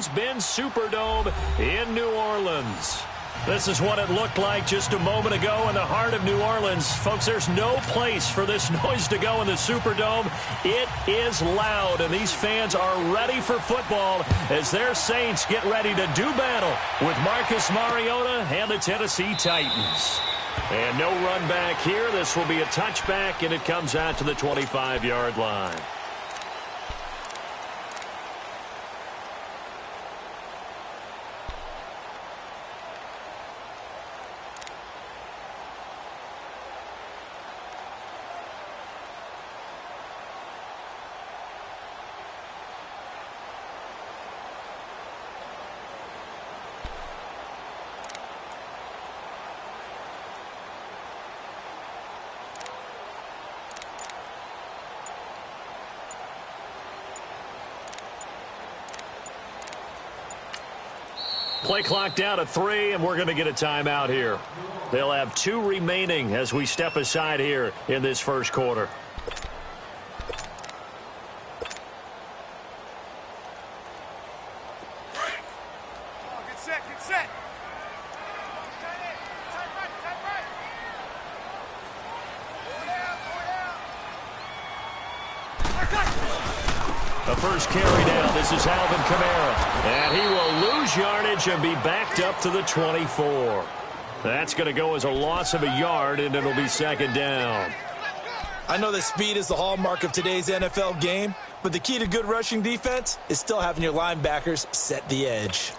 Mercedes-Benz Superdome in New Orleans. This is what it looked like just a moment ago in the heart of New Orleans. Folks, there's no place for this noise to go in the Superdome. It is loud, and these fans are ready for football as their Saints get ready to do battle with Marcus Mariota and the Tennessee Titans. And no run back here. This will be a touchback, and it comes out to the 25-yard line. Play clock down to 3, and we're going to get a timeout here. They'll have 2 remaining as we step aside here in this first quarter. Get set, get set. The first carry down. This is Alvin Kamara. And he will lose yardage and be backed up to the 24. That's going to go as a loss of a yard, and it'll be second down. I know that speed is the hallmark of today's NFL game, but the key to good rushing defense is still having your linebackers set the edge.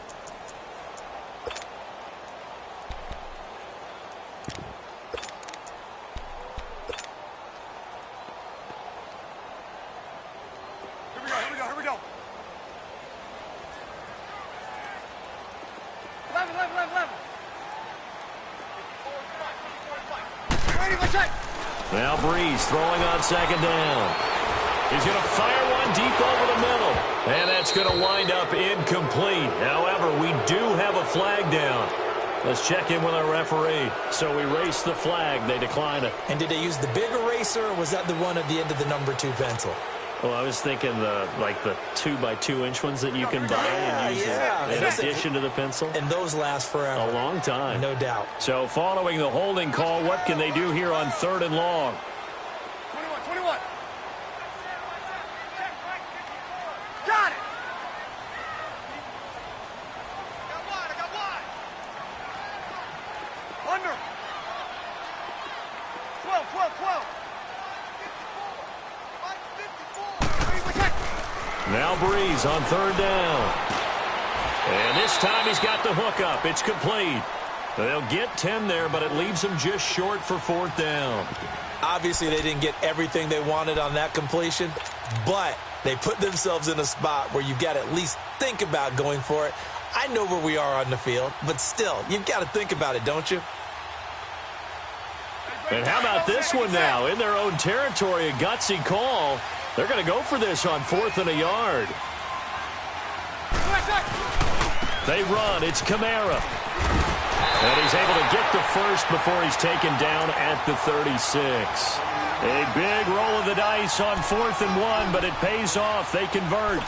Now Breeze throwing on second down. He's going to fire one deep over the middle. And that's going to wind up incomplete. However, we do have a flag down. Let's check in with our referee. So we race the flag. They decline it. And did they use the big eraser, or was that the one at the end of the number 2 pencil? Well, I was thinking the 2x2-inch ones that you can buy and use in addition to the pencil. And those last forever. A long time. No doubt. So following the holding call, what can they do here on 3rd and long? 21. Got it. I got wide. Under. 12. Now Breeze on 3rd down. And this time he's got the hook up. It's complete. They'll get 10 there, but it leaves them just short for 4th down. Obviously, they didn't get everything they wanted on that completion, but they put themselves in a spot where you've got to at least think about going for it. I know where we are on the field, but still, you've got to think about it, don't you? And how about this one now? In their own territory, a gutsy call. They're going to go for this on 4th and a yard. They run. It's Kamara. And he's able to get the first before he's taken down at the 36. A big roll of the dice on 4th and 1, but it pays off. They convert.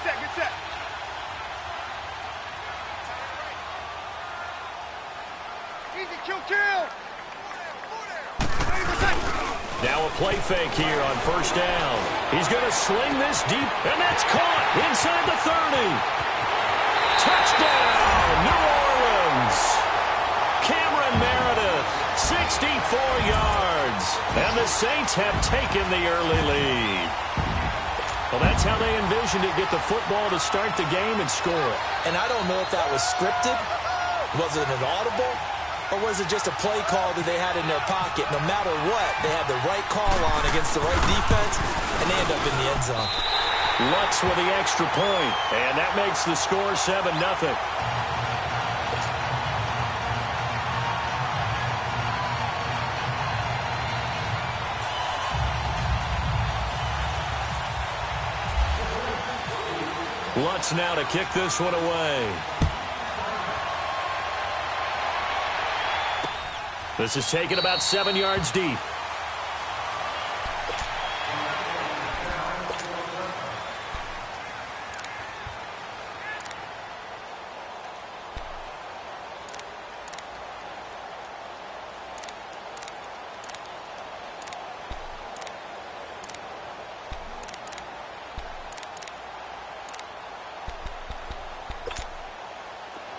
Get set. Easy, kill. Now a play fake here on 1st down. He's going to sling this deep, and that's caught inside the 30. Touchdown, New Orleans. Cameron Meredith, 64 yards. And the Saints have taken the early lead. Well, that's how they envisioned it, get the football to start the game and score. And I don't know if that was scripted. Was it an audible? Or was it just a play call that they had in their pocket? No matter what, they had the right call on against the right defense, and they end up in the end zone. Lutz with the extra point, and that makes the score 7-0. Lutz now to kick this one away. This is taken about 7 yards deep.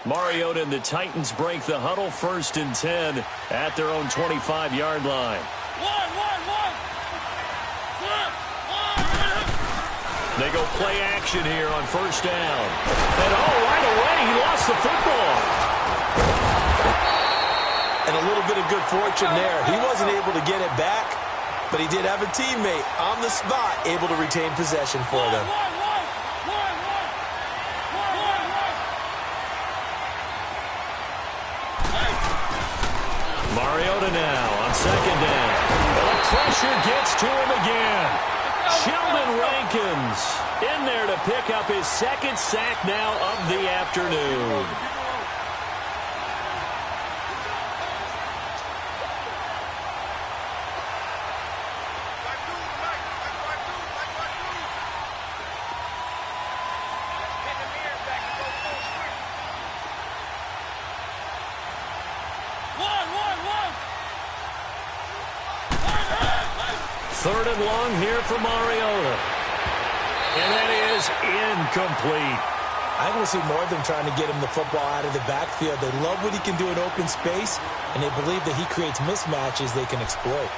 Mariota and the Titans break the huddle, 1st and 10 at their own 25-yard line. They go play action here on 1st down. And right away, he lost the football. And a little bit of good fortune there. He wasn't able to get it back, but he did have a teammate on the spot able to retain possession for them. Mariota now on 2nd down. The pressure gets to him again. Sheldon Rankins in there to pick up his 2nd sack now of the afternoon. Third and long here for Mariota. And that is incomplete. I'm going to see more of them trying to get him the football out of the backfield. They love what he can do in open space, and they believe that he creates mismatches they can exploit.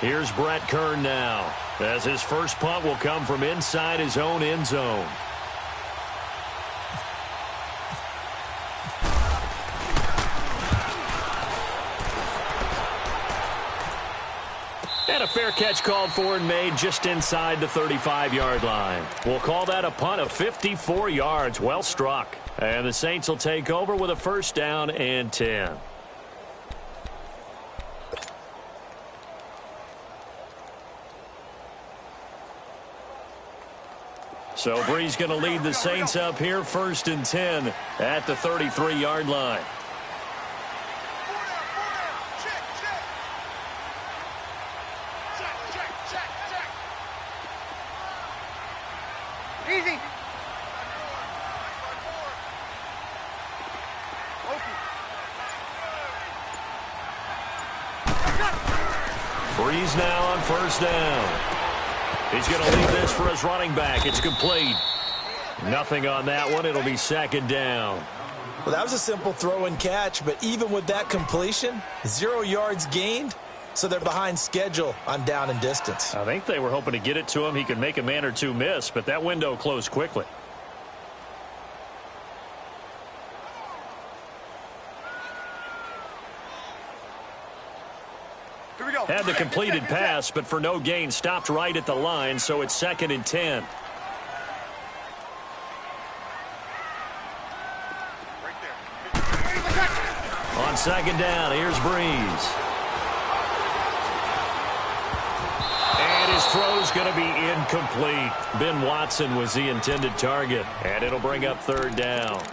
Here's Brett Kern now, as his first punt will come from inside his own end zone. And a fair catch called for and made just inside the 35-yard line. We'll call that a punt of 54 yards. Well struck. And the Saints will take over with a 1st down and 10. So Bree's going to lead the Saints up here, 1st and 10 at the 33-yard line. Easy. Breeze now on 1st down. He's going to leave this for his running back. It's complete. Nothing on that one. It'll be 2nd down. Well, that was a simple throw and catch, but even with that completion, 0 yards gained, so they're behind schedule on down and distance. I think they were hoping to get it to him. He could make a man or two miss, but that window closed quickly. Had the completed pass, but for no gain, stopped right at the line, so it's 2nd and 10. On 2nd down, here's Breeze. And his throw's going to be incomplete. Ben Watson was the intended target, and it'll bring up 3rd down.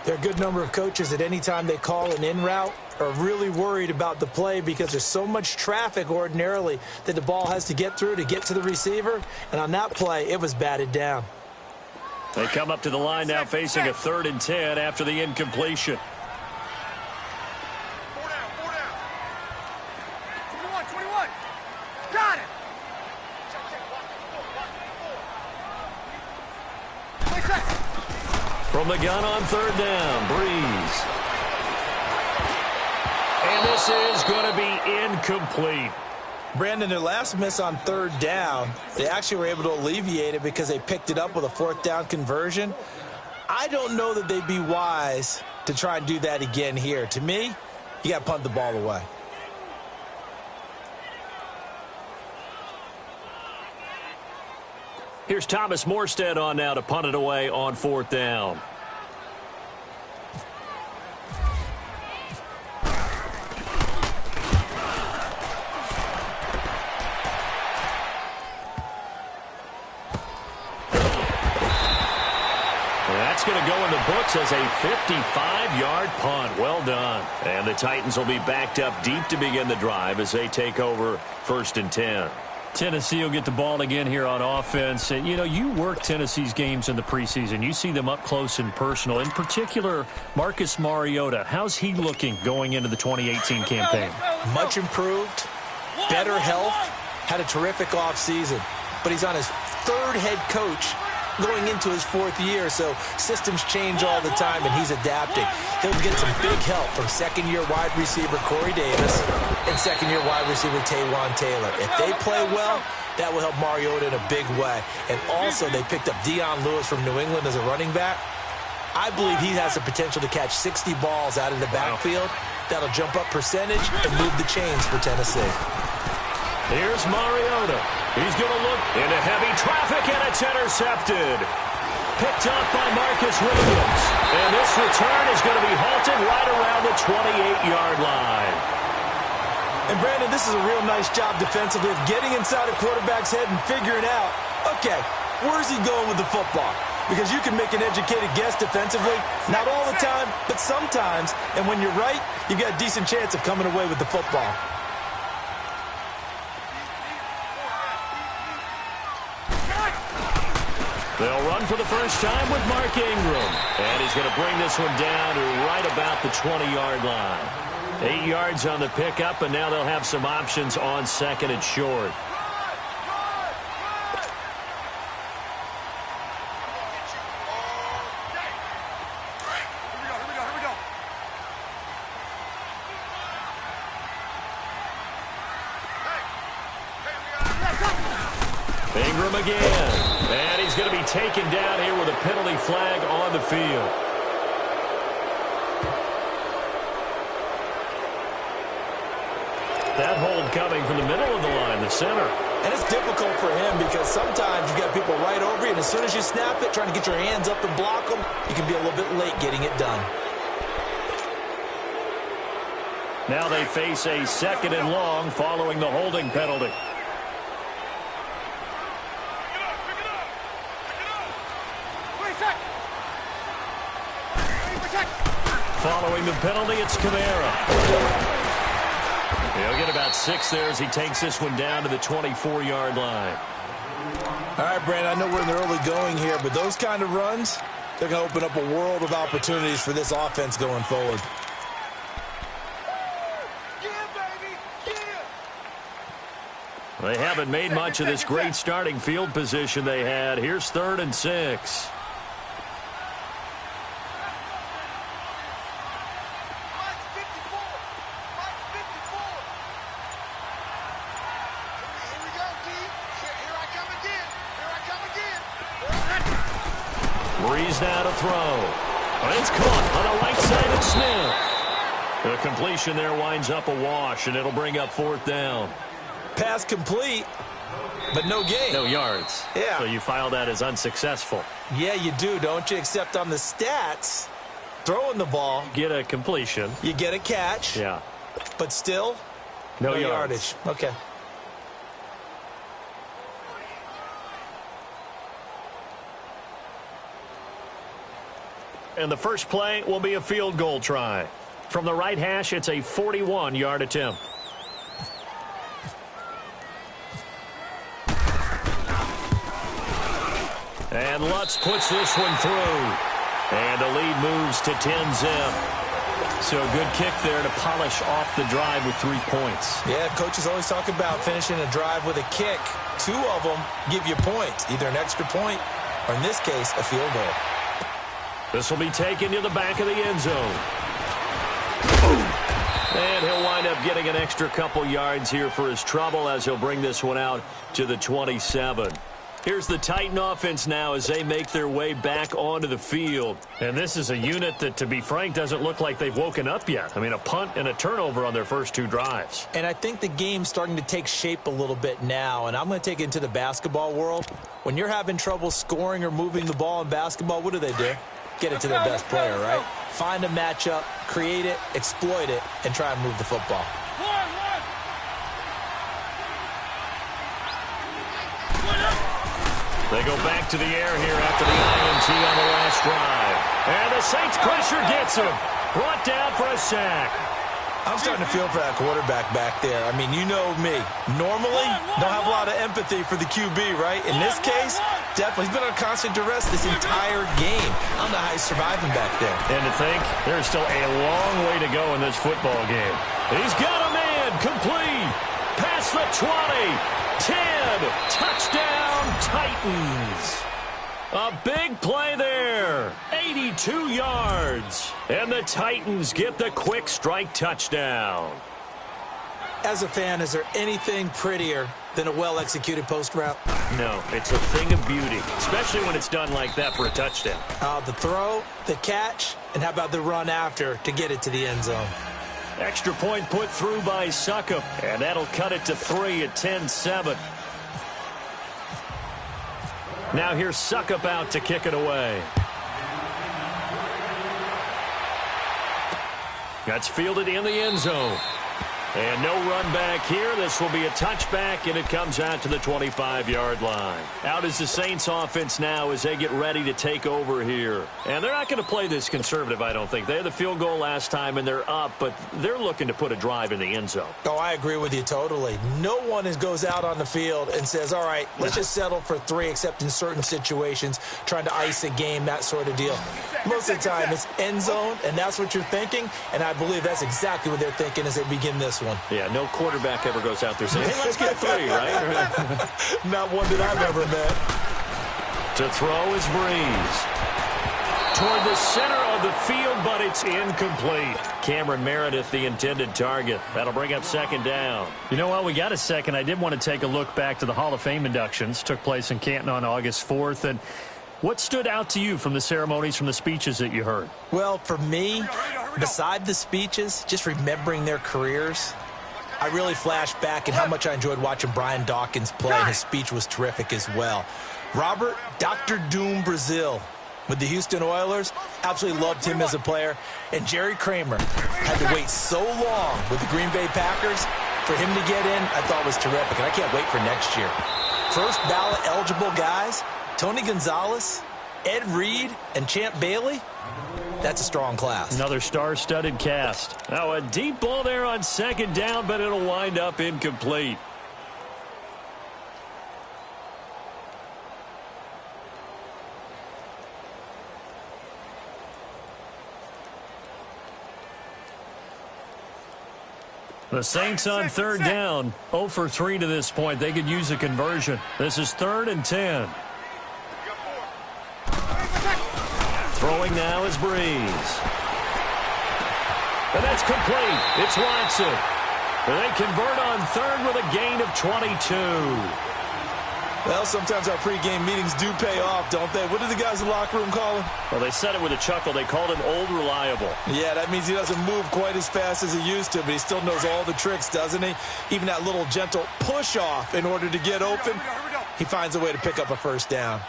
There are a good number of coaches at any time they call an in route are really worried about the play because there's so much traffic ordinarily that the ball has to get through to get to the receiver. And on that play, it was batted down. They come up to the line now facing a 3rd and 10 after the incompletion. 21. Got it. From the gun on 3rd down, Breeze. And this is going to be incomplete. Brandon, their last miss on 3rd down, they actually were able to alleviate it because they picked it up with a 4th down conversion. I don't know that they'd be wise to try and do that again here. To me, you got to punt the ball away. Here's Thomas Morstead on now to punt it away on 4th down. going to go in the books as a 55-yard punt. Well done. And the Titans will be backed up deep to begin the drive as they take over 1st and 10. Tennessee will get the ball again here on offense. And, you know, you work Tennessee's games in the preseason. You see them up close and personal. In particular, Marcus Mariota. How's he looking going into the 2018 campaign? Much improved, better health, had a terrific offseason. But he's on his 3rd head coach going into his 4th year, so systems change all the time, and he's adapting. He'll get some big help from 2nd-year wide receiver Corey Davis and 2nd-year wide receiver Taywan Taylor. If they play well, that will help Mariota in a big way. And also, they picked up Dion Lewis from New England as a running back. I believe he has the potential to catch 60 balls out of the backfield. That'll jump up percentage and move the chains for Tennessee. Here's Mariota. He's going to look into heavy traffic, and it's intercepted. Picked up by Marcus Williams. And this return is going to be halted right around the 28-yard line. And, Brandon, this is a real nice job defensively of getting inside a quarterback's head and figuring out, okay, where's he going with the football? Because you can make an educated guess defensively. Not all the time, but sometimes. And when you're right, you've got a decent chance of coming away with the football. They'll run for the first time with Mark Ingram. And he's going to bring this one down to right about the 20-yard line. 8 yards on the pickup, and now they'll have some options on 2nd and short. Ingram again. And he's going to be taken down here with a penalty flag on the field. That hold coming from the middle of the line, the center. And it's difficult for him because sometimes you've got people right over you, and as soon as you snap it, trying to get your hands up and block them, you can be a little bit late getting it done. Now they face a 2nd and long following the holding penalty. Following the penalty, it's Kamara. He'll get about 6 there as he takes this one down to the 24-yard line. All right, Brandon, I know we're in the early going here, but those kind of runs, they're going to open up a world of opportunities for this offense going forward. They haven't made much of this great starting field position they had. Here's 3rd and 6. Breeze now to throw. Oh, it's caught on the right side of Smith. The completion there winds up a wash, and it'll bring up 4th down. Pass complete, but no gain. No yards. Yeah. So you file that as unsuccessful. Yeah, you do, don't you? Except on the stats, throwing the ball. Get a completion. You get a catch. Yeah. But still, no yardage. Okay. And the first play will be a field goal try. From the right hash, it's a 41-yard attempt. And Lutz puts this one through. And the lead moves to 10-zip. So a good kick there to polish off the drive with 3 points. Yeah, coaches always talk about finishing a drive with a kick. 2 of them give you points, either an extra point or, in this case, a field goal. This will be taken to the back of the end zone. And he'll wind up getting an extra couple yards here for his trouble as he'll bring this one out to the 27. Here's the Titan offense now as they make their way back onto the field. And this is a unit that, to be frank, doesn't look like they've woken up yet. I mean, a punt and a turnover on their first 2 drives. And I think the game's starting to take shape a little bit now, and I'm going to take it into the basketball world. When you're having trouble scoring or moving the ball in basketball, what do? Get it to their best player, right? Find a matchup, create it, exploit it, and try and move the football. They go back to the air here after the INT on the last drive. And the Saints pressure gets him. Brought down for a sack. I'm starting to feel for that quarterback back there. I mean, you know me. Normally, don't have a lot of empathy for the QB, right? In this case, definitely. He's been under constant duress this entire game. I don't know how he's surviving back there. And to think, there's still a long way to go in this football game. He's got a man. Complete. Past the 20. 10. Touchdown, Titans. A big play there. 82 yards. And the Titans get the quick strike touchdown. As a fan, is there anything prettier than a well-executed post route? No, it's a thing of beauty, especially when it's done like that for a touchdown. The throw, the catch, and how about the run after to get it to the end zone? Extra point put through by Suckup, and that'll cut it to 3 at 10-7. Now here's Suckup out to kick it away. That's fielded in the end zone. And no run back here. This will be a touchback, and it comes out to the 25-yard line. Out is the Saints offense now as they get ready to take over here. And they're not going to play this conservative, I don't think. They had the field goal last time, and they're up, but they're looking to put a drive in the end zone. Oh, I agree with you totally. No one goes out on the field and says, all right, let's just settle for 3, except in certain situations, trying to ice a game, that sort of deal. Most of the time, it's end zone, and that's what you're thinking, and I believe that's exactly what they're thinking as they begin this one. Yeah, no quarterback ever goes out there saying, hey, let's get 3, right? Not one that I've ever met. To throw is Breeze. Toward the center of the field, but it's incomplete. Cameron Meredith, the intended target. That'll bring up second down. You know what? We got a second. I did want to take a look back to the Hall of Fame inductions. Took place in Canton on August 4th. And what stood out to you from the ceremonies, from the speeches that you heard? Well, for me, beside the speeches, just remembering their careers, I really flashed back at how much I enjoyed watching Brian Dawkins play. His speech was terrific as well. Robert Dr. Doom Brazil with the Houston Oilers, absolutely loved him as a player. And Jerry Kramer had to wait so long with the Green Bay Packers. For him to get in, I thought was terrific, and I can't wait for next year. First ballot eligible guys, Tony Gonzalez, Ed Reed, and Champ Bailey. That's a strong class. Another star-studded cast. Now a deep ball there on second down, but it'll wind up incomplete. The Saints on third down, 0 for 3 to this point. They could use a conversion. This is 3rd and 10. Throwing now is Breeze. And that's complete. It's Watson. And they convert on third with a gain of 22. Well, sometimes our pregame meetings do pay off, don't they? What do the guys in the locker room call him? Well, they said it with a chuckle. They called him Old Reliable. Yeah, that means he doesn't move quite as fast as he used to, but he still knows all the tricks, doesn't he? Even that little gentle push-off in order to get open, he finds a way to pick up a first down.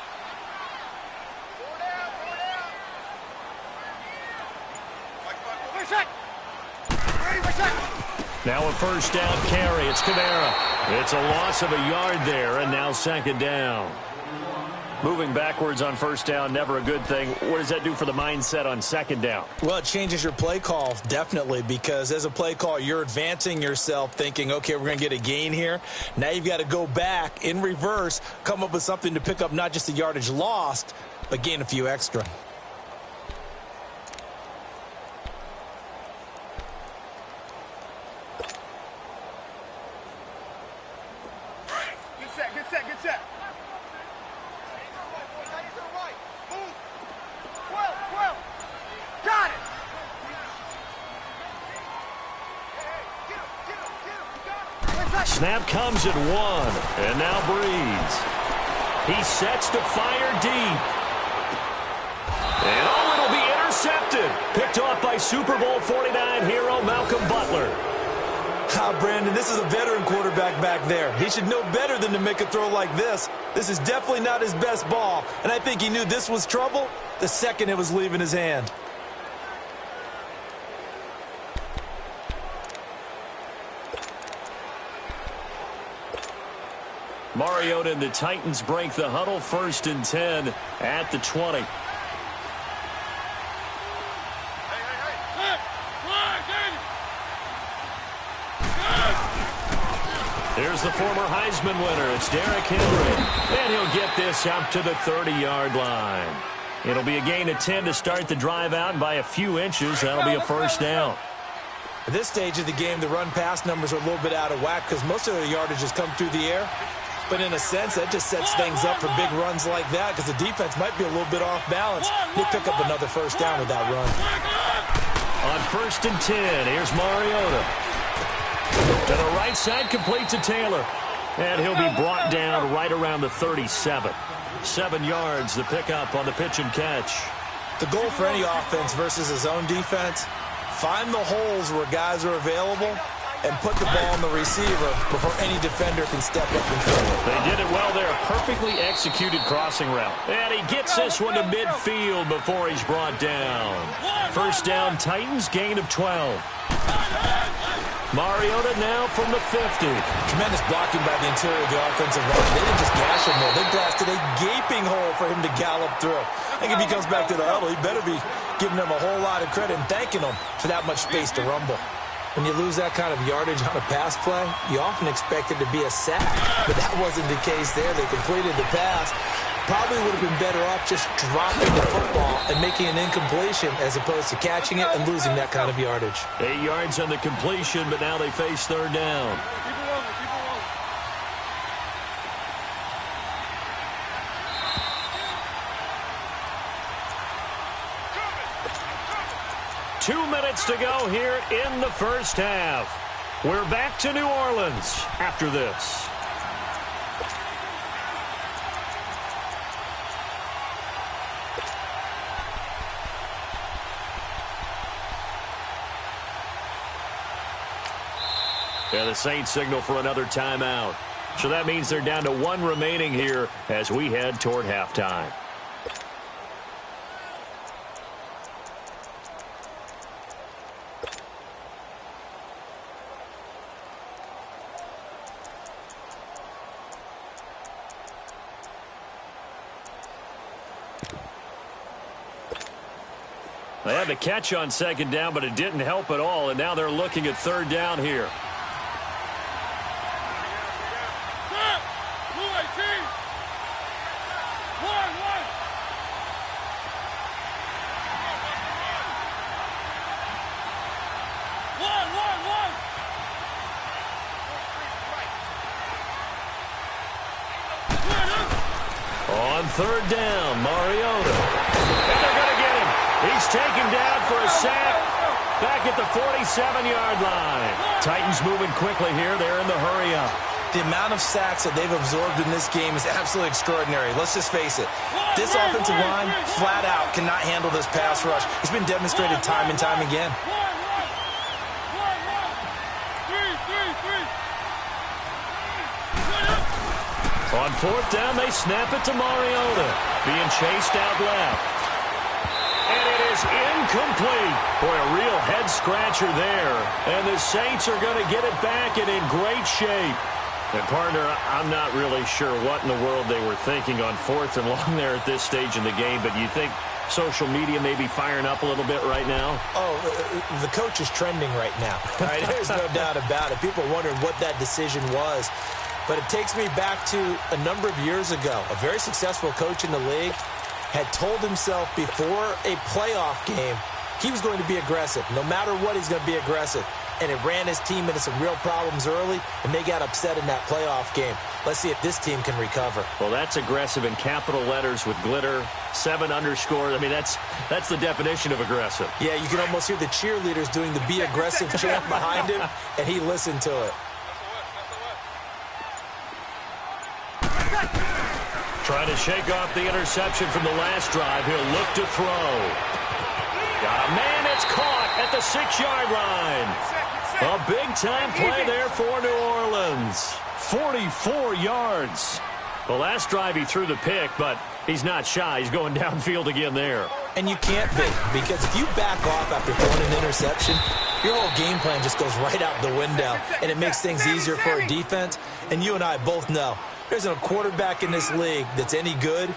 Now a first down carry. It's Kamara. It's a loss of a yard there, and now second down. Moving backwards on first down, never a good thing. What does that do for the mindset on second down? Well, it changes your play call, definitely, because as a play call, you're advancing yourself thinking, okay, we're going to get a gain here. Now you've got to go back in reverse, come up with something to pick up not just the yardage lost, but gain a few extra. Get set. Got it. Snap comes at 1, and now Breeze. He sets to fire deep. And it'll be intercepted. Picked off by Super Bowl 49 hero Malcolm Butler. Brandon, this is a veteran quarterback back there. He should know better than to make a throw like this. This is definitely not his best ball, and I think he knew this was trouble the second it was leaving his hand. Mariota and the Titans break the huddle, 1st and 10 at the 20. Here's the former Heisman winner. It's Derrick Henry. And he'll get this out to the 30-yard line. It'll be a gain of 10 to start the drive out, and by a few inches, that'll be a 1st down. At this stage of the game, the run-pass numbers are a little bit out of whack because most of the yardage has come through the air. But in a sense, that just sets things up for big runs like that because the defense might be a little bit off balance. They pick up another 1st down with that run. On 1st and 10, here's Mariota. To the right side, complete to Taylor. And he'll be brought down right around the 37. 7 yards, the pickup on the pitch and catch. The goal for any offense versus his own defense, find the holes where guys are available and put the ball on the receiver before any defender can step up and fill it. They did it well there. Perfectly executed crossing route. And he gets this one to midfield before he's brought down. 1st down, Titans, gain of 12. Mariota now from the 50. Tremendous blocking by the interior of the offensive line. They didn't just gash him there. They blasted a gaping hole for him to gallop through. I think if he comes back to the huddle, he better be giving them a whole lot of credit and thanking them for that much space to rumble. When you lose that kind of yardage on a pass play, you often expect it to be a sack. But that wasn't the case there. They completed the pass. Probably would have been better off just dropping the football and making an incompletion as opposed to catching it and losing that kind of yardage. 8 yards on the completion, but now they face 3rd down. Keep it rolling, keep it rolling. 2 minutes to go here in the 1st half. We're back to New Orleans after this. Yeah, the Saints signal for another timeout. So that means they're down to 1 remaining here as we head toward halftime. They had the catch on 2nd down, but it didn't help at all, and now they're looking at 3rd down here. On 3rd down, Mariota. And they're going to get him. He's taken down for a sack back at the 47-yard line. Titans moving quickly here. They're in the hurry-up. The amount of sacks that they've absorbed in this game is absolutely extraordinary. Let's just face it. This offensive line, flat out, cannot handle this pass rush. It's been demonstrated time and time again. On 4th down, they snap it to Mariota. Being chased out left. And it is incomplete. Boy, a real head-scratcher there. And the Saints are going to get it back and in great shape. And, partner, I'm not really sure what in the world they were thinking on 4th and long there at this stage in the game, but you think social media may be firing up a little bit right now? Oh, the coach is trending right now. All right, there's no doubt about it. People are wondering what that decision was. But it takes me back to a number of years ago. A very successful coach in the league had told himself before a playoff game he was going to be aggressive. No matter what, he's going to be aggressive. And it ran his team into some real problems early, and they got upset in that playoff game. Let's see if this team can recover. Well, that's aggressive in capital letters with glitter, 7 underscore. I mean, that's the definition of aggressive. Yeah, you can almost hear the cheerleaders doing the be aggressive chant behind him, and he listened to it. Trying to shake off the interception from the last drive. He'll look to throw. Got a man, it's caught at the 6-yard line. A big-time play there for New Orleans. 44 yards. The last drive he threw the pick, but he's not shy. He's going downfield again there. And you can't be, because if you back off after throwing an interception, your whole game plan just goes right out the window, and it makes things easier for a defense. And you and I both know There's a quarterback in this league that's any good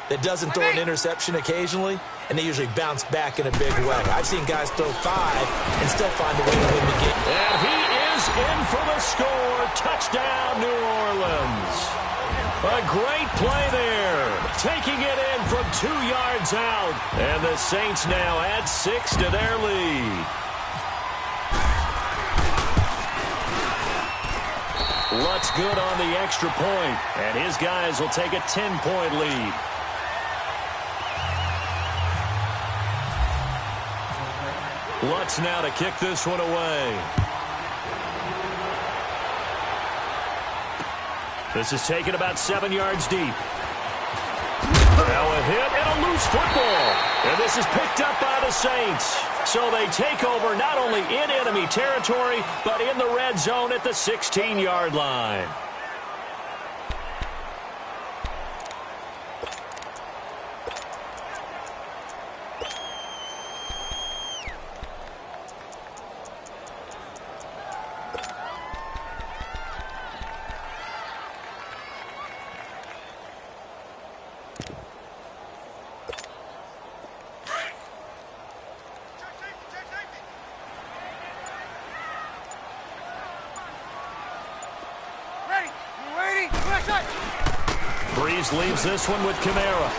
that doesn't throw an interception occasionally, and they usually bounce back in a big way. I've seen guys throw 5 and still find a way to win the game. And he is in for the score. Touchdown, New Orleans. A great play there. Taking it in from 2 yards out. And the Saints now add 6 to their lead. Lutz good on the extra point, and his guys will take a 10-point lead. Lutz now to kick this one away. This is taken about 7 yards deep. Now a hit and a loose football. And this is picked up by the Saints. So they take over not only in enemy territory, but in the red zone at the 16-yard line. Breeze leaves this one with Kamara.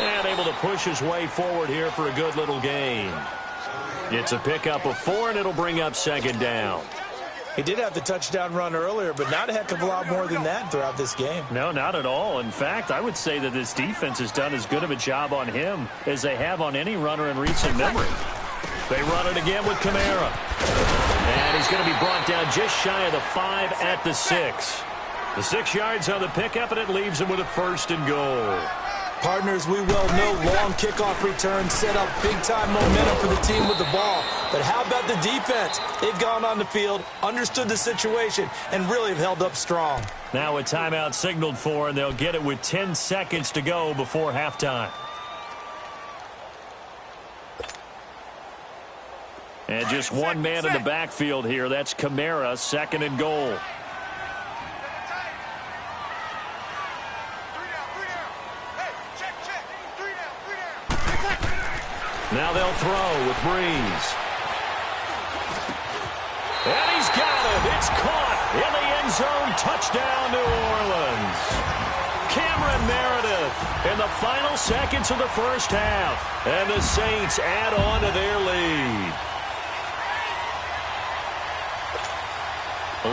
And able to push his way forward here for a good little gain. It's a pickup of 4, and it'll bring up 2nd down. He did have the touchdown run earlier, but not a heck of a lot more than that throughout this game. No, not at all. In fact, I would say that this defense has done as good of a job on him as they have on any runner in recent memory. They run it again with Kamara. And he's going to be brought down just shy of the 5 at the 6. The 6 yards on the pickup, and it leaves him with a 1st and goal. Partners, we well know long kickoff returns set up big-time momentum for the team with the ball. But how about the defense? They've gone on the field, understood the situation, and really have held up strong. Now a timeout signaled for, and they'll get it with 10 seconds to go before halftime. And just one man in the backfield here. That's Kamara, 2nd and goal. Now they'll throw with Breeze. And he's got it. It's caught in the end zone. Touchdown, New Orleans. Cameron Meredith in the final seconds of the first half. And the Saints add on to their lead.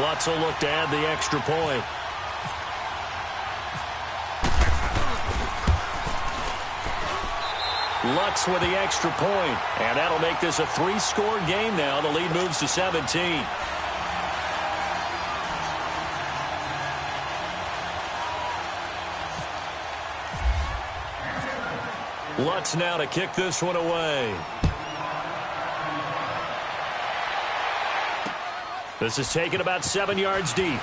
Lutz will look to add the extra point. Lutz with the extra point, and that'll make this a 3-score game now. The lead moves to 17. Lutz now to kick this one away. This is taken about 7 yards deep.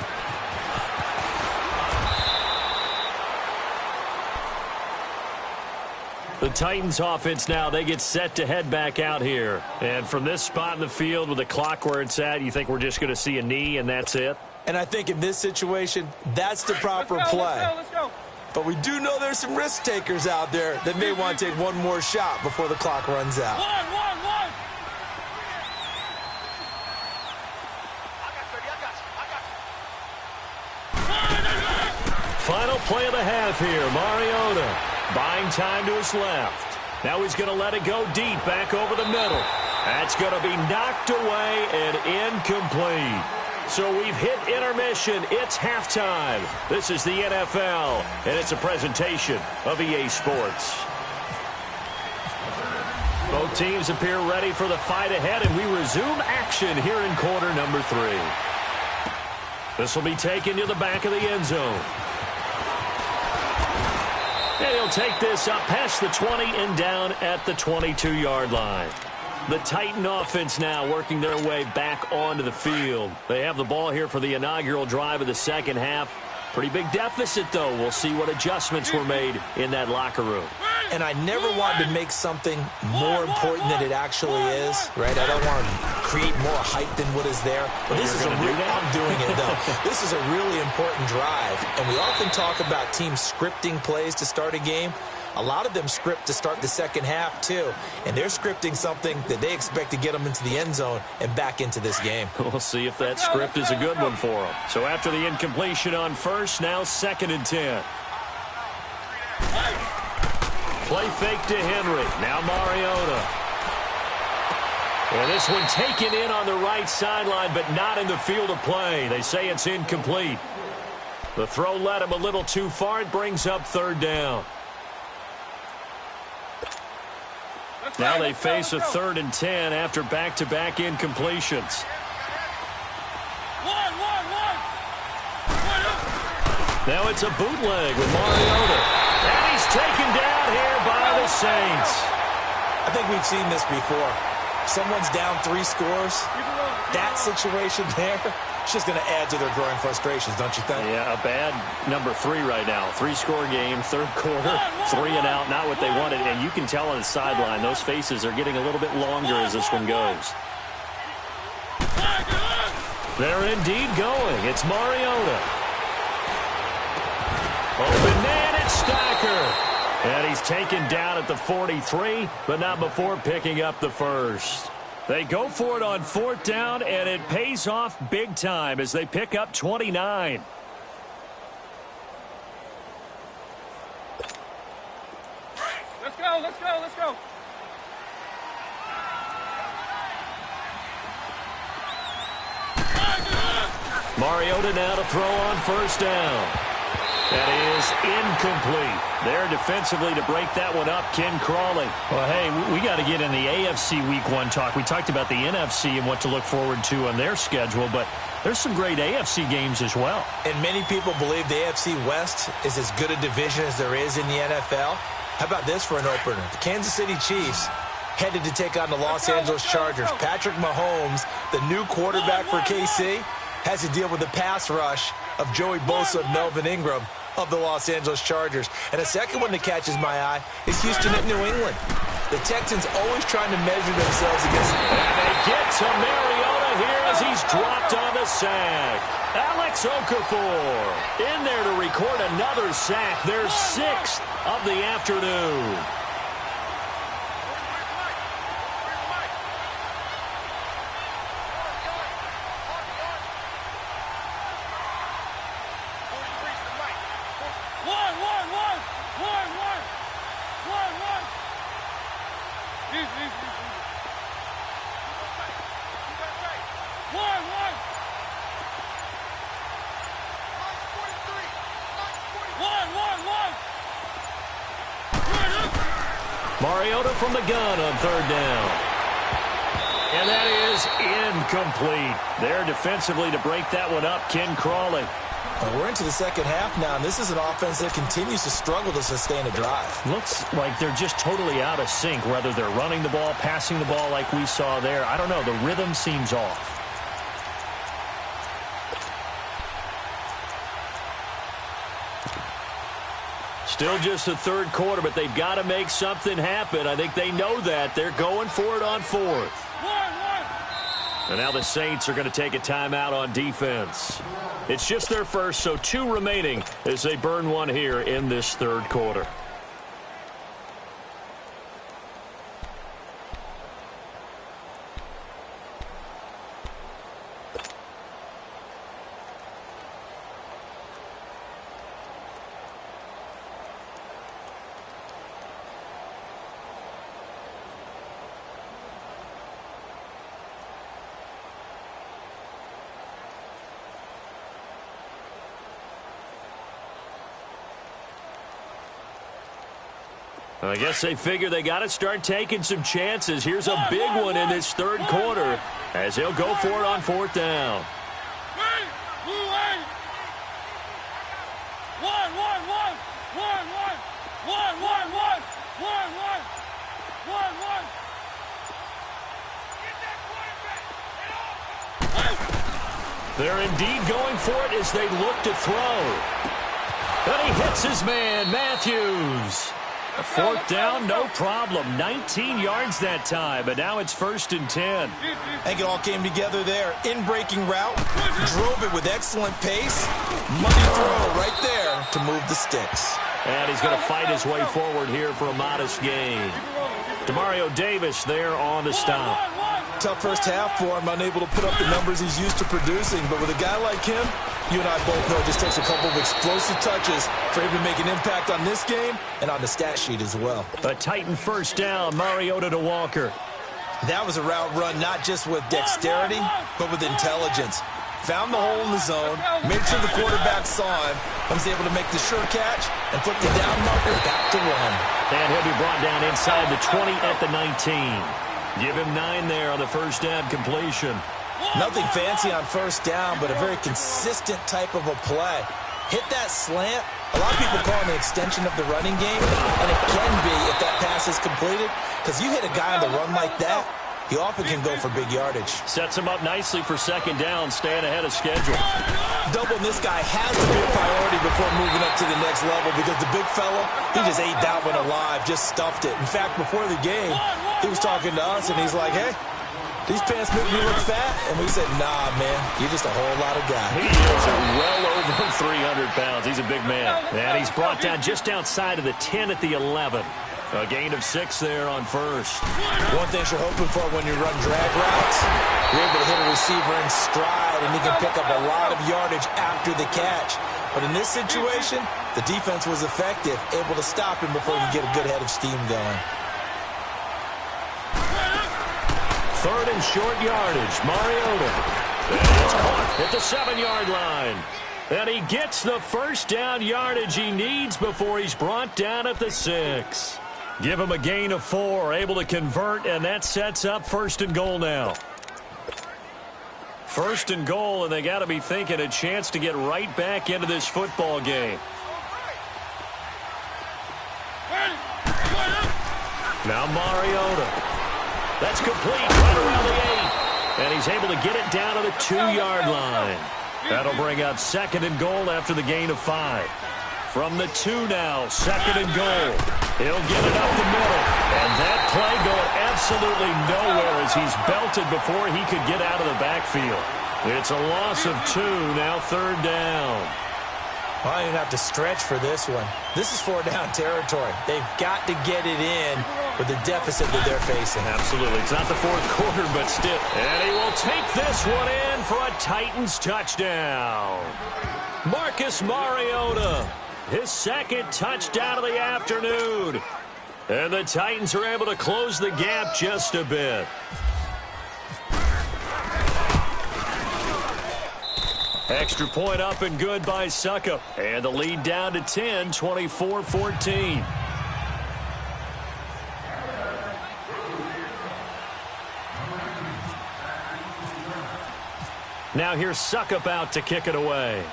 The Titans offense now, they get set to head back out here. And from this spot in the field with the clock where it's at, you think we're just going to see a knee and that's it? And I think in this situation, that's the proper play. Let's go. But we do know there's some risk takers out there that may want to take one more shot before the clock runs out. One. Final play of the half here. Mariota buying time to his left. Now he's going to let it go deep back over the middle. That's going to be knocked away and incomplete. So we've hit intermission. It's halftime. This is the NFL, and it's a presentation of EA Sports. Both teams appear ready for the fight ahead, and we resume action here in quarter number 3. This will be taken to the back of the end zone. And he'll take this up past the 20 and down at the 22-yard line. The Titan offense now working their way back onto the field. They have the ball here for the inaugural drive of the second half. Pretty big deficit, though. We'll see what adjustments were made in that locker room. and I never want to make something more important than it actually is, right? I don't want to create more hype than what is there. But this is I'm doing it, though. This is a really important drive, and we often talk about teams scripting plays to start a game. A lot of them script to start the second half, too. And they're scripting something that they expect to get them into the end zone and back into this game. We'll see if that script is a good one for them. So after the incompletion on first, now 2nd and 10. Play fake to Henry. Now Mariota. And this one taken in on the right sideline, but not in the field of play. They say it's incomplete. The throw led him a little too far. It brings up 3rd down. Now they face a 3rd and 10 after back-to-back incompletions. Now it's a bootleg with Mariota. And he's taken down here by the Saints. I think we've seen this before. Someone's down 3 scores. That situation there, it's just going to add to their growing frustrations, don't you think? Yeah, a bad number 3 right now. 3-score game, 3rd quarter, 3 and out, not what they wanted. And you can tell on the sideline, those faces are getting a little bit longer as this one goes. They're indeed going. It's Mariota. Open man, it's Stacker. And he's taken down at the 43, but not before picking up the first. They go for it on 4th down, and it pays off big time as they pick up 29. Let's go, let's go, let's go. Mariota now to throw on 1st down. That is incomplete. There defensively to break that one up, Ken Crawley. Well, hey, we got to get in the AFC Week 1 talk. We talked about the NFC and what to look forward to on their schedule, but there's some great AFC games as well. And many people believe the AFC West is as good a division as there is in the NFL. How about this for an opener? The Kansas City Chiefs headed to take on the Los Angeles Chargers. Patrick Mahomes, the new quarterback for KC, has to deal with the pass rush of Joey Bosa and Melvin Ingram of the Los Angeles Chargers. And a second one that catches my eye is Houston at New England. The Texans always trying to measure themselves against... And they get to Mariota here as he's dropped on the sack. Alex Okafor in there to record another sack. Their 6th of the afternoon. Mariota from the gun on 3rd down. And that is incomplete. There defensively to break that one up, Ken Crawley. We're into the second half now, and this is an offense that continues to struggle to sustain a drive. Looks like they're just totally out of sync, whether they're running the ball, passing the ball like we saw there. I don't know. The rhythm seems off. Still just the 3rd quarter, but they've got to make something happen. I think they know that. They're going for it on 4th. And now the Saints are going to take a timeout on defense. It's just their first, so 2 remaining as they burn one here in this 3rd quarter. I guess they figure they got to start taking some chances. Here's a big one in this 3rd quarter as he'll go for it on 4th down. They're indeed going for it as they look to throw. And he hits his man, Matthews. Fourth down, no problem. 19 yards that time, but now it's 1st and 10. I think it all came together there. In-breaking route, drove it with excellent pace. Money throw right there to move the sticks. And he's going to fight his way forward here for a modest gain. Demario Davis there on the stop. Tough first half for him, unable to put up the numbers he's used to producing. But with a guy like him, you and I both know it just takes a couple of explosive touches for him to make an impact on this game and on the stat sheet as well. A Titan first down, Mariota to Walker. That was a route run not just with dexterity, but with intelligence. Found the hole in the zone, made sure the quarterback saw him, and was able to make the sure catch and flip the down marker back to run. And he'll be brought down inside the 20 at the 19. Give him 9 there on the first down completion. Nothing fancy on first down, but a very consistent type of a play. Hit that slant. A lot of people call it an extension of the running game, and it can be if that pass is completed, because you hit a guy on the run like that, he often can go for big yardage. Sets him up nicely for second down, staying ahead of schedule. Doubling this guy has to be a priority before moving up to the next level, because the big fella, he just ate that one alive, just stuffed it. In fact, before the game, he was talking to us, and he's like, hey, these pants make me look fat. And we said, nah, man, you're just a whole lot of guy. He is well over 300 pounds. He's a big man. And he's brought down just outside of the 10 at the 11. A gain of 6 there on first. One thing you're hoping for when you run drag routes, you're able to hit a receiver in stride, and he can pick up a lot of yardage after the catch. But in this situation, the defense was effective, able to stop him before he could get a good head of steam going. Third and short yardage, Mariota. And it's caught at the 7-yard line. And he gets the first down yardage he needs before he's brought down at the 6. Give him a gain of 4, able to convert, and that sets up 1st and goal now. 1st and goal, and they got to be thinking a chance to get right back into this football game. Now Mariota. That's complete right around the 8. And he's able to get it down to the 2-yard line. That'll bring up 2nd and goal after the gain of 5. From the 2 now, 2nd and goal. He'll get it up the middle. And that play going absolutely nowhere as he's belted before he could get out of the backfield. It's a loss of 2, now 3rd down. Well, I didn't have to stretch for this one. This is 4-down territory. They've got to get it in with the deficit that they're facing. Absolutely. It's not the 4th quarter, but still. And he will take this one in for a Titans touchdown. Marcus Mariota, his 2nd touchdown of the afternoon. And the Titans are able to close the gap just a bit. Extra point up and good by Suckup. And the lead down to 10, 24-14. Now here's Suckup out to kick it away.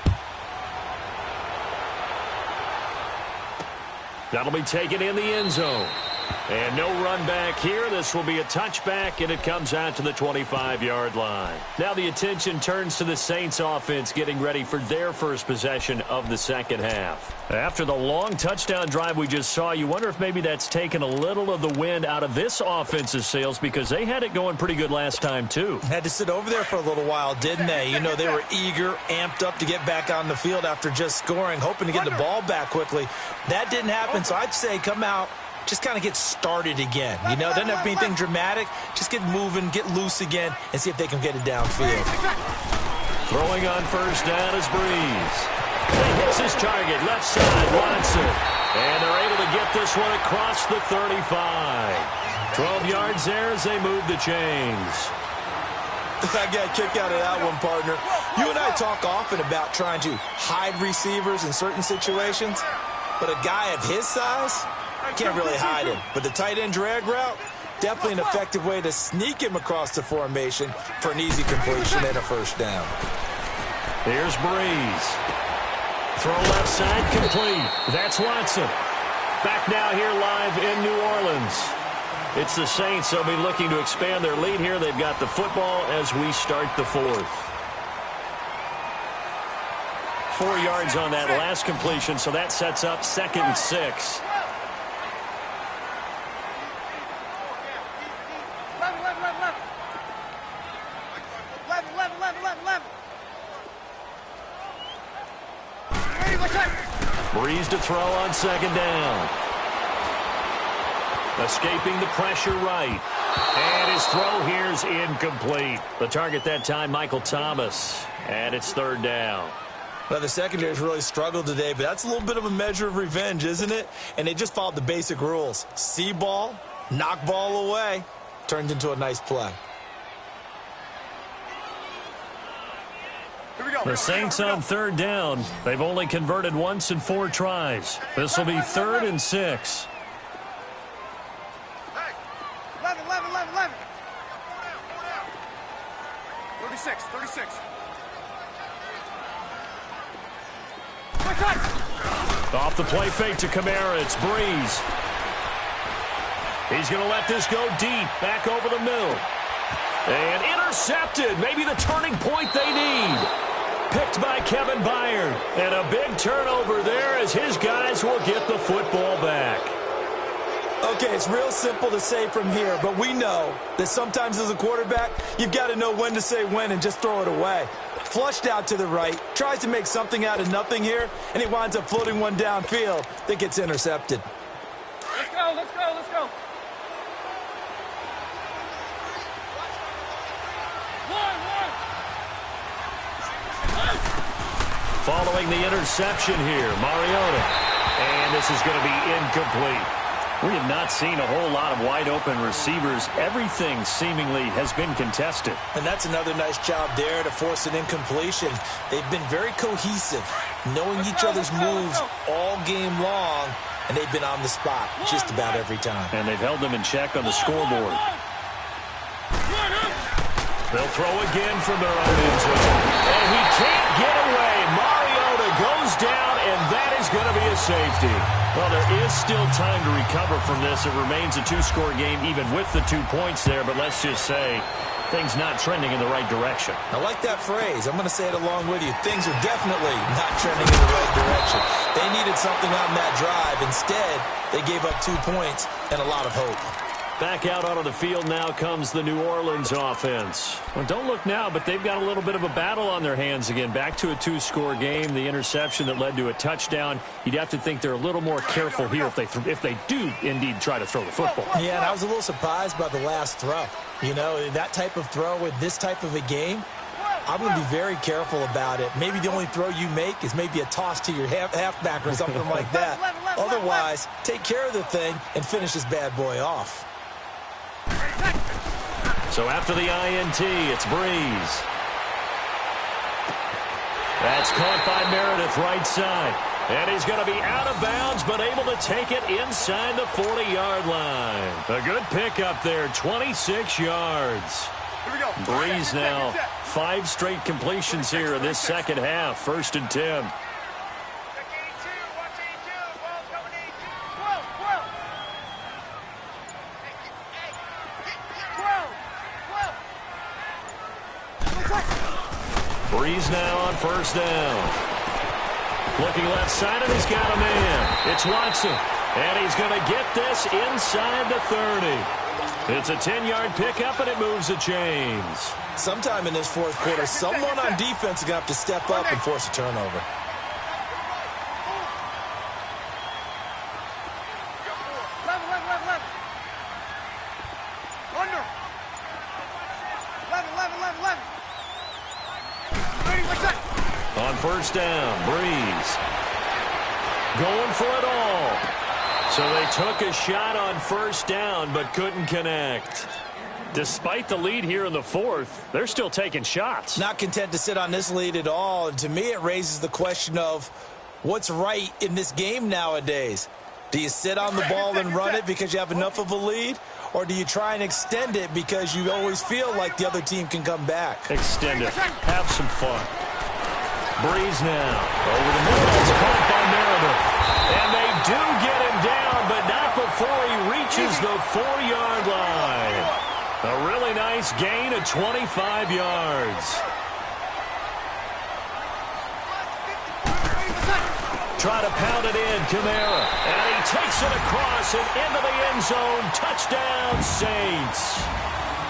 That'll be taken in the end zone. And no run back here. This will be a touchback, and it comes out to the 25-yard line. Now the attention turns to the Saints offense getting ready for their first possession of the second half. After the long touchdown drive we just saw, you wonder if maybe that's taken a little of the wind out of this offense's sails, because they had it going pretty good last time too. Had to sit over there for a little while, didn't they? You know, they were eager, amped up to get back on the field after just scoring, hoping to get the ball back quickly. That didn't happen, so I'd say come out, just kind of get started again. You know, doesn't have to be anything dramatic. Just get moving, get loose again, and see if they can get it downfield. Throwing on first down is Breeze. He hits his target, left side, Watson. And they're able to get this one across the 35. 12 yards there as they move the chains. I got a kick out of that one, partner. You and I talk often about trying to hide receivers in certain situations, but a guy of his size can't really hide him. But the tight end drag route, definitely an effective way to sneak him across the formation for an easy completion and a first down. Here's Breeze. Throw left side, complete. That's Watson. Back now here live in New Orleans. It's the Saints. They'll be looking to expand their lead here. They've got the football as we start the 4th. 4 yards on that last completion, so that sets up 2nd and 6. Breeze to throw on second down. Escaping the pressure right. And his throw here's incomplete. The target that time, Michael Thomas. And it's third down. Well, the secondary's really struggled today, but that's a little bit of a measure of revenge, isn't it? And they just followed the basic rules. See ball, knock ball away. Turned into a nice play. The Saints on third down. They've only converted once in 4 tries. This will be 3rd and 6. 11. 36. Off the play fake to Kamara. It's Breeze. He's going to let this go deep. Back over the middle. And intercepted. Maybe the turning point they need. Picked by Kevin Byard. And a big turnover there as his guys will get the football back. Okay, it's real simple to say from here, but we know that sometimes as a quarterback, you've got to know when to say when and just throw it away. Flushed out to the right, tries to make something out of nothing here, and he winds up floating one downfield that gets intercepted. Let's go. Following the interception here, Mariota. And this is going to be incomplete. We have not seen a whole lot of wide-open receivers. Everything seemingly has been contested. And that's another nice job there to force an incompletion. They've been very cohesive, knowing each other's moves all game long, and they've been on the spot just about every time. And they've held them in check on the scoreboard. They'll throw again from their own end zone. And he can't get away. Mariota goes down, and that is going to be a safety. Well, there is still time to recover from this. It remains a 2-score game even with the 2 points there, but let's just say things not trending in the right direction. I like that phrase. I'm going to say it along with you. Things are definitely not trending in the right direction. They needed something on that drive. Instead, they gave up 2 points and a lot of hope. Back out onto the field now comes the New Orleans offense. Well, don't look now, but they've got a little bit of a battle on their hands again. Back to a 2-score game. The interception that led to a touchdown. You'd have to think they're a little more careful here if they do indeed try to throw the football. Yeah, and I was a little surprised by the last throw. You know, that type of throw with this type of a game, I'm going to be very careful about it. Maybe the only throw you make is maybe a toss to your halfback or something like that. Otherwise, take care of the thing and finish this bad boy off. So after the INT, it's Breeze. That's caught by Meredith right side. And he's going to be out of bounds, but able to take it inside the 40-yard line. A good pickup there, 26 yards. Breeze now, 5 straight completions here in this second half. 1st and 10. Breeze now on 1st down. Looking left side, and he's got a man. It's Watson. And he's going to get this inside the 30. It's a 10-yard pickup, and it moves the chains. Sometime in this 4th quarter, someone on defense is going to have to step up and force a turnover. On 1st down, Breeze going for it all. So they took a shot on 1st down, but couldn't connect. Despite the lead here in the 4th, they're still taking shots. Not content to sit on this lead at all. And to me, it raises the question of what's right in this game nowadays. Do you sit on the ball and run it because you have enough of a lead? Or do you try and extend it because you always feel like the other team can come back? Extend it. Have some fun. Breeze now. Over the middle. It's caught by Meredith. And they do get him down, but not before he reaches the 4-yard line. A really nice gain of 25 yards. Try to pound it in, Kamara. And he takes it across and into the end zone. Touchdown, Saints.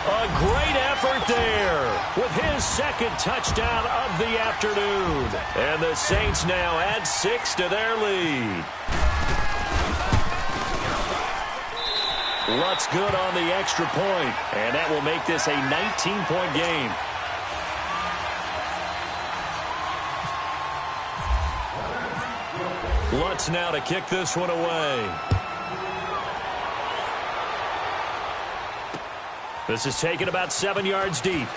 A great effort there with his second touchdown of the afternoon. And the Saints now add 6 to their lead. Lutz good on the extra point, and that will make this a 19-point game. Lutz now to kick this one away. This is taken about 7 yards deep.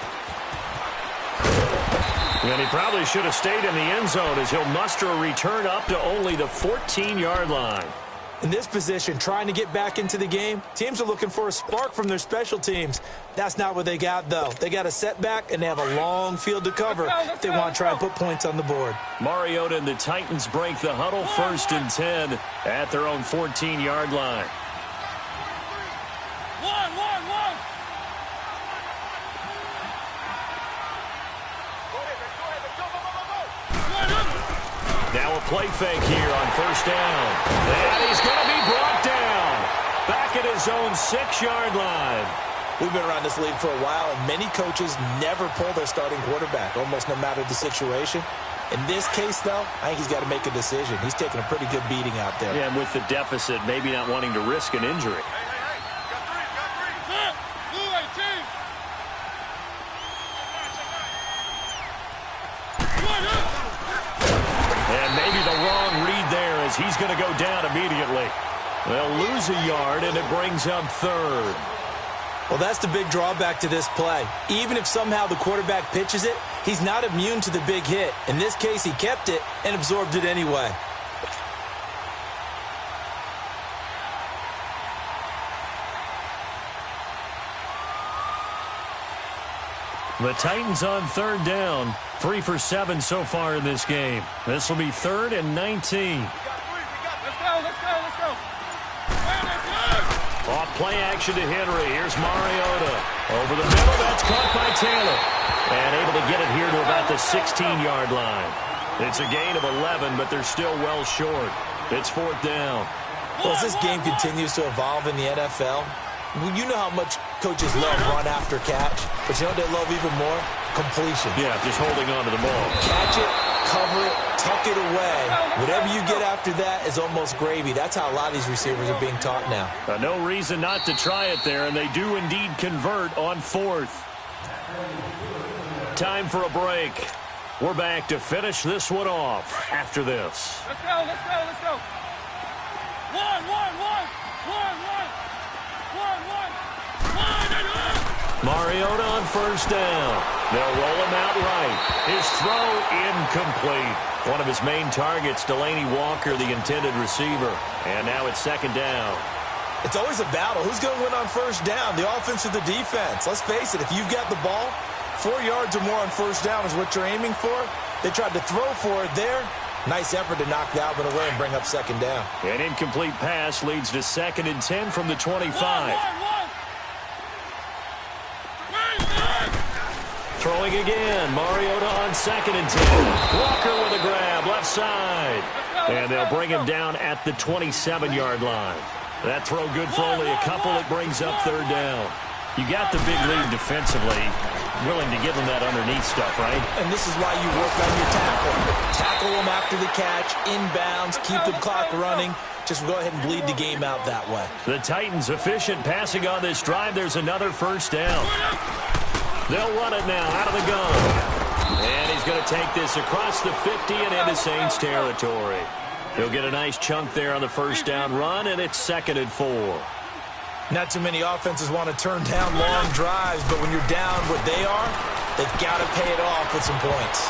And he probably should have stayed in the end zone as he'll muster a return up to only the 14-yard line. In this position, trying to get back into the game, teams are looking for a spark from their special teams. That's not what they got, though. They got a setback, and they have a long field to cover if they want to try and put points on the board. Mariota and the Titans break the huddle, 1st and 10 at their own 14-yard line. Now a play fake here on 1st down. And he's going to be brought down back at his own 6-yard line. We've been around this league for a while, and many coaches never pull their starting quarterback, almost no matter the situation. In this case, though, I think he's got to make a decision. He's taking a pretty good beating out there. Yeah, and with the deficit, maybe not wanting to risk an injury. And maybe the wrong read there as he's going to go down immediately. They'll lose a yard, and it brings up 3rd. Well, that's the big drawback to this play. Even if somehow the quarterback pitches it, he's not immune to the big hit. In this case, he kept it and absorbed it anyway. The Titans on 3rd down. 3 for 7 so far in this game. This will be 3rd and 19. Let's go. Off play action to Henry. Here's Mariota. Over the middle. That's caught by Taylor. And able to get it here to about the 16-yard line. It's a gain of 11, but they're still well short. It's 4th down. Well, as this game continues to evolve in the NFL, you know how much coaches love run after catch, but you know what they love even more? Completion. Yeah, just holding on to the ball. Catch it, cover it, tuck it away. Whatever you get after that is almost gravy. That's how a lot of these receivers are being taught now. No reason not to try it there, and they do indeed convert on 4th. Time for a break. We're back to finish this one off after this. Let's go. One. Mariota on 1st down. They'll roll him out right. His throw incomplete. One of his main targets, Delaney Walker, the intended receiver. And now it's 2nd down. It's always a battle. Who's going to win on 1st down, the offense or the defense? Let's face it, if you've got the ball, 4 yards or more on 1st down is what you're aiming for. They tried to throw for it there. Nice effort to knock that one away and bring up 2nd down. An incomplete pass leads to 2nd and 10 from the 25. Throwing again. Mariota on 2nd and 10. Walker with a grab, left side. And they'll bring him down at the 27-yard line. That throw good for only a couple. It brings up 3rd down. You got the big lead defensively. Willing to give them that underneath stuff, right? And this is why you work on your tackle. Tackle them after the catch, inbounds, keep the clock running. Just go ahead and bleed the game out that way. The Titans efficient passing on this drive. There's another 1st down. They'll run it now out of the gun. And he's going to take this across the 50 and into Saints territory. He'll get a nice chunk there on the 1st down run, and it's 2nd and 4. Not too many offenses want to turn down long drives, but when you're down what they are, they've got to pay it off with some points.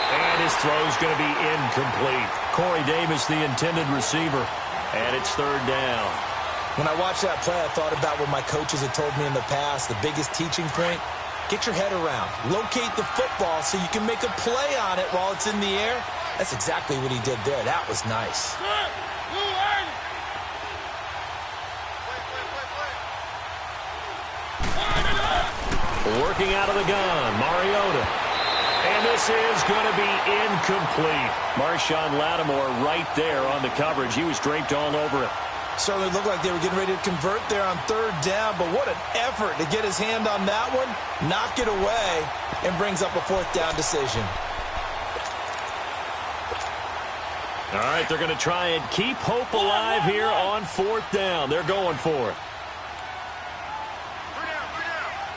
And his throw's going to be incomplete. Corey Davis, the intended receiver, and it's 3rd down. When I watched that play, I thought about what my coaches had told me in the past. The biggest teaching point, get your head around. Locate the football so you can make a play on it while it's in the air. That's exactly what he did there. That was nice. Working out of the gun, Mariota. And this is going to be incomplete. Marshawn Lattimore right there on the coverage. He was draped all over it. Certainly looked like they were getting ready to convert there on third down, but what an effort to get his hand on that one, knock it away, and brings up a fourth down decision. All right, they're going to try and keep hope alive here on fourth down. They're going for it.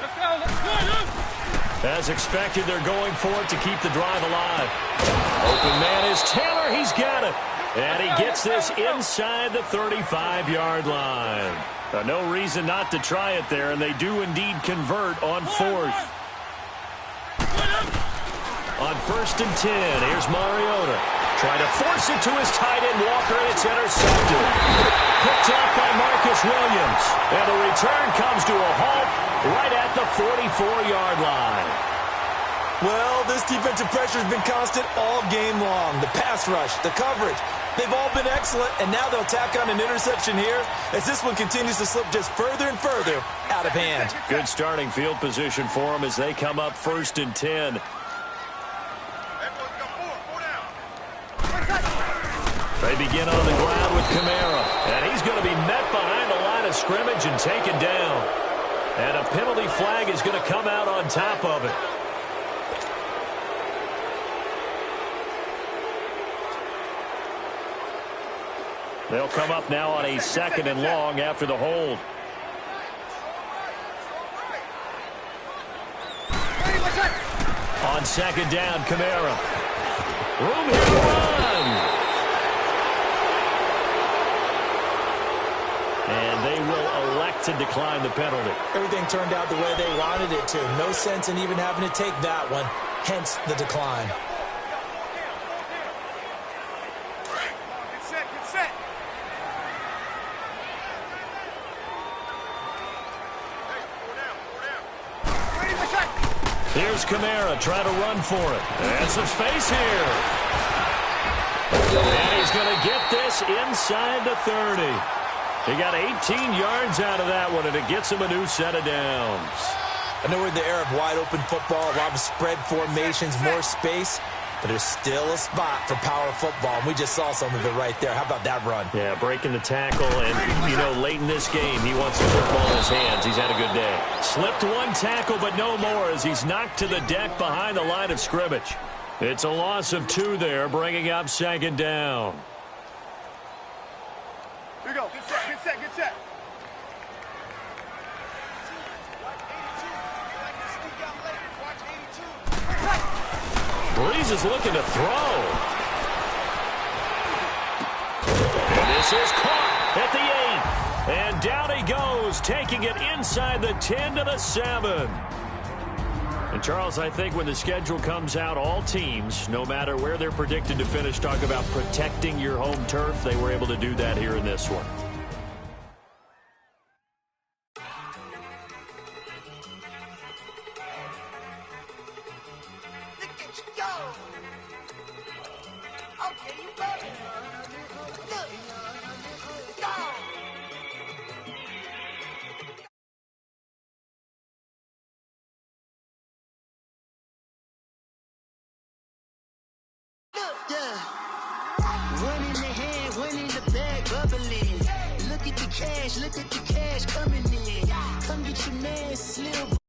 Let's go, let's go. As expected, they're going for it to keep the drive alive. Open man is Taylor. He's got it. And he gets this inside the 35-yard line. No reason not to try it there, and they do indeed convert on fourth. On 1st and 10, here's Mariota. Trying to force it to his tight end, Walker, and it's intercepted. Picked up by Marcus Williams. And the return comes to a halt right at the 44-yard line. Well, this defensive pressure has been constant all game long. The pass rush, the coverage, they've all been excellent, and now they'll tack on an interception here as this one continues to slip just further and further out of hand. Good starting field position for them as they come up 1st and 10. They begin on the ground with Kamara, and he's going to be met behind the line of scrimmage and taken down. And a penalty flag is going to come out on top of it. They'll come up now on a 2nd and long after the hold. On 2nd down, Kamara. Room here to run. And they will elect to decline the penalty. Everything turned out the way they wanted it to. No sense in even having to take that one, hence the decline. Get set. Here's Kamara trying to run for it. And some space here. And he's going to get this inside the 30. He got 18 yards out of that one, and it gets him a new set of downs. I know we're in the era of wide-open football, a lot of spread formations, more space, but there's still a spot for power football, and we just saw some of it right there. How about that run? Yeah, breaking the tackle, and, you know, late in this game, he wants the football in his hands. He's had a good day. Slipped one tackle, but no more as he's knocked to the deck behind the line of scrimmage. It's a loss of 2 there, bringing up 2nd down. Here we go. Get set. Breeze is looking to throw. And this is caught at the 8. And down he goes, taking it inside the 10 to the 7. And, Charles, I think when the schedule comes out, all teams, no matter where they're predicted to finish, talk about protecting your home turf. They were able to do that here in this one. One in the hand, one in the bag, bubbling. Look at the cash coming in. Come get your man, Slim.